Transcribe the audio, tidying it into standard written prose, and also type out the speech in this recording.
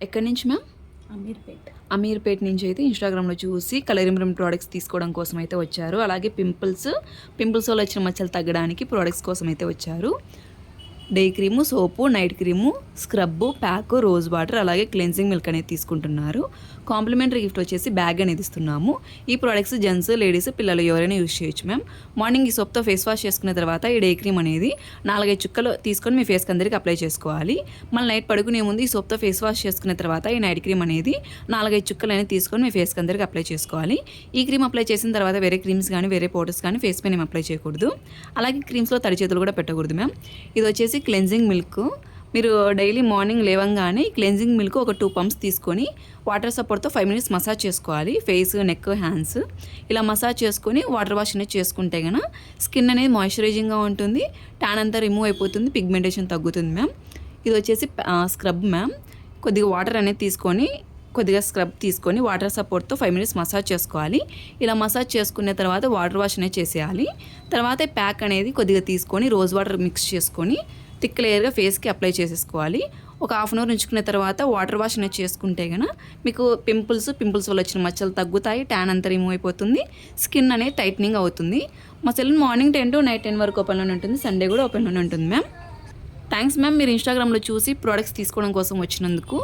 ఎక్కడి నుంచి మ్యామ్? అమీర్పేట్ నుంచి అయితే ఇన్స్టాగ్రామ్లో చూసి కలరింగ్ ప్రోడక్ట్స్ తీసుకోవడం కోసం అయితే వచ్చారు. అలాగే పింపుల్స్ వల్ల వచ్చిన మచ్చలు తగ్గడానికి ప్రోడక్ట్స్ కోసం అయితే వచ్చారు. Day cream, soap, night cream, scrub, pack, rose water, అలాగే క్లెన్సింగ్ మిల్క్ అనేది తీసుకుంటున్నారు. కాంప్లిమెంటరీ గిఫ్ట్ వచ్చేసి బ్యాగ్ అనేది ఇస్తున్నాము. ఈ ప్రోడక్ట్స్ జెంట్స్, లేడీస్, పిల్లలు ఎవరైనా యూజ్ చేయొచ్చు మ్యామ్. మార్నింగ్ ఈ సోప్తో ఫేస్ వాష్ చేసుకున్న తర్వాత ఈ డే క్రీమ్ అనేది 4-5 చుక్కలు తీసుకొని మీ ఫేస్కి అందరికి అప్లై చేసుకోవాలి. మళ్ళీ నైట్ పడుకునే ముందు ఈ సోప్తో ఫేస్ వాష్ చేసుకున్న తర్వాత ఈ నైట్ క్రీమ్ అనేది 4-5 చుక్కలు అనేది తీసుకొని మీ ఫేస్కి అందరికి అప్లై చేసుకోవాలి. ఈ క్రీమ్ అప్లై చేసిన తర్వాత వేరే క్రీమ్స్ కానీ వేరే పౌడర్స్ కానీ ఫేస్ పైన అప్లై చేయకూడదు. అలాగే క్రీమ్స్లో తడి చేతులు కూడా పెట్టకూడదు మ్యామ్. ఇది వచ్చేసి క్లెన్జింగ్ మిల్క్. మీరు డైలీ మార్నింగ్ లేవంగానే క్లెన్జింగ్ మిల్క్ ఒక 2 పంప్స్ తీసుకొని వాటర్ సపోర్ట్తో 5 minutes మసాజ్ చేసుకోవాలి. ఫేస్, నెక్, హ్యాండ్స్ ఇలా మసాజ్ చేసుకొని వాటర్ వాష్ అనేది చేసుకుంటే కనుక స్కిన్ అనేది మాయిశ్చరైజింగ్గా ఉంటుంది, ట్యాన్ అంతా రిమూవ్ అయిపోతుంది, పిగ్మెంటేషన్ తగ్గుతుంది మ్యామ్. ఇది వచ్చేసి స్క్రబ్ మ్యామ్. కొద్దిగా వాటర్ అనేది తీసుకొని కొద్దిగా స్క్రబ్ తీసుకొని వాటర్ సపోర్ట్తో 5 minutes మసాజ్ చేసుకోవాలి. ఇలా మసాజ్ చేసుకున్న తర్వాత వాటర్ వాష్ అనేది చేసేయాలి. తర్వాత ప్యాక్ అనేది కొద్దిగా తీసుకొని రోజ్ వాటర్ మిక్స్ చేసుకొని థిక్ లేయర్గా ఫేస్కి అప్లై చేసేసుకోవాలి. ఒక 1/2 hour ఉంచుకున్న తర్వాత వాటర్ వాష్ అనేది చేసుకుంటే కనుక మీకు పింపుల్స్ వల్ల వచ్చిన మచ్చలు తగ్గుతాయి, ట్యాన్ అంతా రిమూవ్ అయిపోతుంది, స్కిన్ అనేది టైట్నింగ్ అవుతుంది. మా సెలూన్ మార్నింగ్ 10 to నైట్ 10 వరకు ఓపెన్లోనే ఉంటుంది, సండే కూడా ఓపెన్లోనే ఉంటుంది మ్యామ్. థ్యాంక్స్ మ్యామ్, మీరు ఇన్స్టాగ్రామ్లో చూసి ప్రోడక్ట్స్ తీసుకోవడం కోసం వచ్చినందుకు.